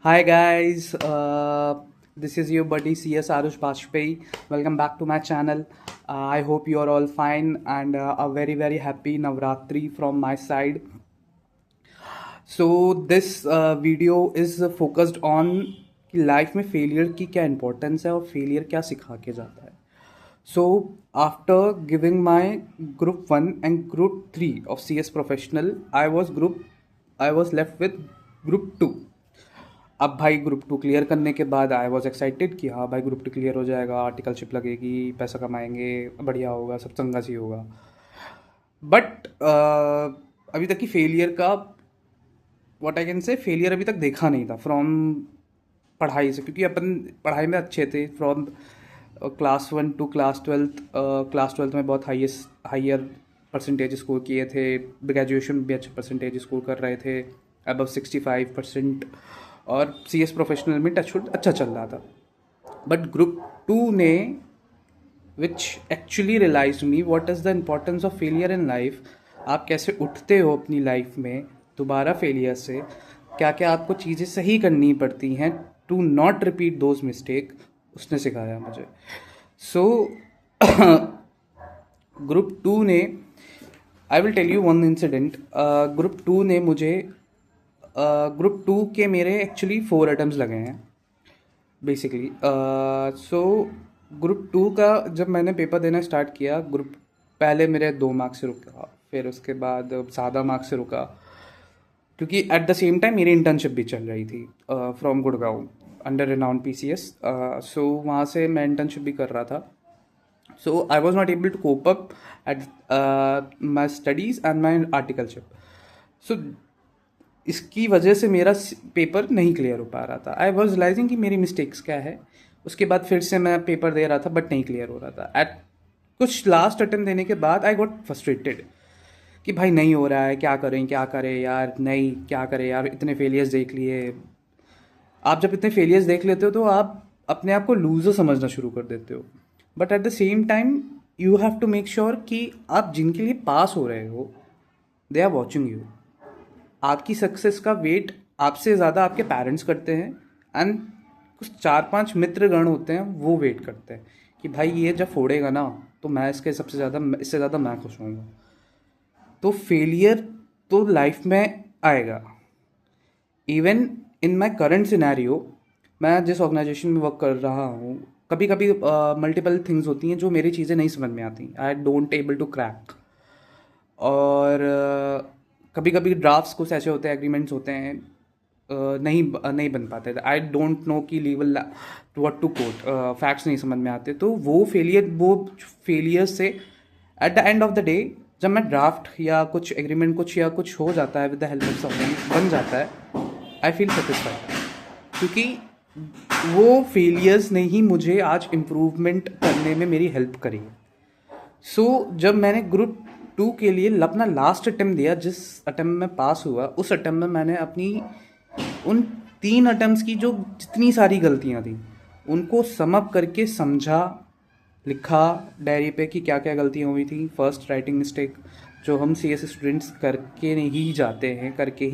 Hi guys, this is your buddy CS Arush Bajpayee. Welcome back to my channel. I hope you are all fine and a very happy Navratri from my side. So this video is focused on कि life में failure की क्या importance है और failure क्या सिखा के जाता है. So after giving my group 1 and group 3 of CS professional, I was left with group 2. अब भाई ग्रुप 2 क्लियर करने के बाद आई वॉज एक्साइटेड कि हाँ भाई ग्रुप 2 क्लियर हो जाएगा, आर्टिकलशिप लगेगी, पैसा कमाएंगे, बढ़िया होगा, सब चंगा सी होगा. बट अभी तक की फेलियर का what I can say failure अभी तक देखा नहीं था फ्रॉम पढ़ाई से, क्योंकि अपन पढ़ाई में अच्छे थे from class 1 to class twelfth में बहुत हायर परसेंटेज स्कोर किए थे. ग्रेजुएशन में भी अच्छे परसेंटेज स्कोर कर रहे थे, अबव 65%. और CS प्रोफेशनल में टचवुड अच्छा चल रहा था. बट ग्रुप 2 ने which actually realise me what is the importance of failure in life. आप कैसे उठते हो अपनी लाइफ में दोबारा फेलियर से, क्या क्या आपको चीज़ें सही करनी पड़ती हैं to not repeat those mistake, उसने सिखाया मुझे. सो ग्रुप 2 ने, I will tell you one incident. Group 2 ने मुझे ग्रुप 2 के मेरे एक्चुअली 4 अटैम्प्ट्स लगे हैं बेसिकली. सो ग्रुप 2 का जब मैंने पेपर देना स्टार्ट किया, ग्रुप पहले मेरे 2 मार्क्स से रुका, फिर उसके बाद सादा मार्क्स से रुका, क्योंकि एट द सेम टाइम मेरी इंटर्नशिप भी चल रही थी from Gurgaon under renowned PCS. So वहाँ से मैं इंटर्नशिप भी कर रहा था. So I was not able to cope up at my studies and my articleship. So इसकी वजह से मेरा पेपर नहीं क्लियर हो पा रहा था. आई वॉज रियलाइजिंग कि मेरी मिस्टेक्स क्या है. उसके बाद फिर से मैं पेपर दे रहा था बट नहीं क्लियर हो रहा था. एट कुछ लास्ट अटेम्प्ट देने के बाद आई गॉट फ्रस्ट्रेटेड कि भाई नहीं हो रहा है, क्या करें यार, नहीं क्या करें यार, इतने फेलियर्स देख लिए. आप जब इतने फेलियर्स देख लेते हो तो आप अपने आप को लूजर समझना शुरू कर देते हो. But at the same time you have to make sure कि आप जिनके लिए पास हो रहे हो दे आर वॉचिंग यू. आपकी सक्सेस का वेट आपसे ज़्यादा आपके पेरेंट्स करते हैं, एंड कुछ 4-5 मित्रगण होते हैं वो वेट करते हैं कि भाई ये जब फोड़ेगा ना तो मैं इससे ज़्यादा मैं खुश होऊंगा. तो फेलियर तो लाइफ में आएगा. Even in my current scenario, मैं जिस ऑर्गेनाइजेशन में वर्क कर रहा हूँ, कभी कभी मल्टीपल थिंग्स होती हैं जो मेरी चीज़ें नहीं समझ में आती, I don't able to crack. और कभी कभी ड्राफ्ट्स कुछ ऐसे होते हैं, एग्रीमेंट्स होते हैं, नहीं बन पाते. आई डोंट नो कि legal what to quote, facts नहीं समझ में आते. तो वो फेलियर से at the end of the day जब मैं ड्राफ्ट या कुछ एग्रीमेंट कुछ हो जाता है with the help of someone बन जाता है, आई फील सेटिस्फाइड, क्योंकि वो फेलियर्स ने ही मुझे आज इम्प्रूवमेंट करने में मेरी हेल्प करी है. सो जब मैंने ग्रुप 2 के लिए अपना लास्ट अटेम्प्ट दिया, जिस अटेम्प्ट में पास हुआ, उस अटेम्प्ट में मैंने अपनी उन 3 अटेम्प्ट्स की जो जितनी सारी गलतियां थी उनको सम अप करके समझा, लिखा डायरी पे कि क्या क्या गलतियां हुई थी. फर्स्ट राइटिंग मिस्टेक जो हम CS स्टूडेंट्स करके ही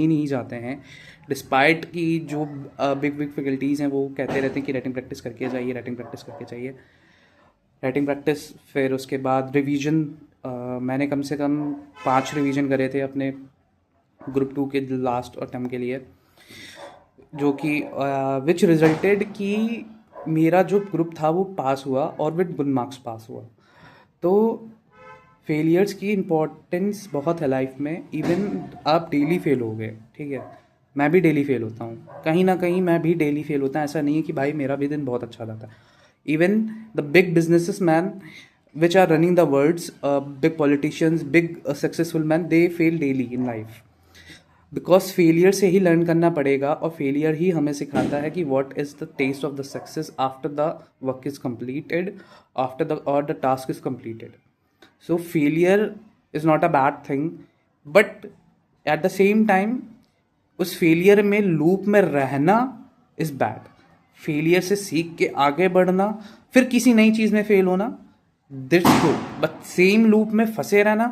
नहीं जाते हैं डिस्पाइट की जो बिग फैकल्टीज़ हैं वो कहते रहते हैं कि राइटिंग प्रैक्टिस करके जाइए. राइटिंग प्रैक्टिस, फिर उसके बाद रिवीजन. मैंने कम से कम 5 रिवीजन करे थे अपने ग्रुप 2 के लास्ट अटेम्प्ट के लिए, जो कि विच रिजल्टेड कि मेरा जो ग्रुप था वो पास हुआ और विद गुड मार्क्स पास हुआ. तो फेलियर्स की इम्पोर्टेंस बहुत है लाइफ में. इवन आप डेली फेल हो गए, ठीक है, मैं भी डेली फेल होता हूँ, कहीं ना कहीं मैं भी डेली फेल होता हूँ. ऐसा नहीं है कि भाई मेरा भी दिन बहुत अच्छा जाता है. Even the big businessmen which are running the worlds, big politicians, big successful men, they fail daily in life. Because failure से ही लर्न करना पड़ेगा, और failure ही हमें सिखाता है कि what is the taste of the success after the work is completed, or the task is completed. So failure is not a bad thing, but at the same time उस failure में loop में रहना is bad. Failure से सीख के आगे बढ़ना, फिर किसी नई चीज़ में फेल होना, that's good. But same loop में फंसे रहना,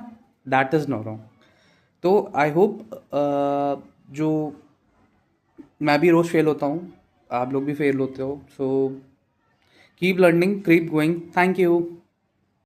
दैट इज़ नॉट रॉन्ग. तो आई होप जो मैं भी रोज़ फेल होता हूँ, आप लोग भी फेल होते हो, so keep learning, keep going. Thank you.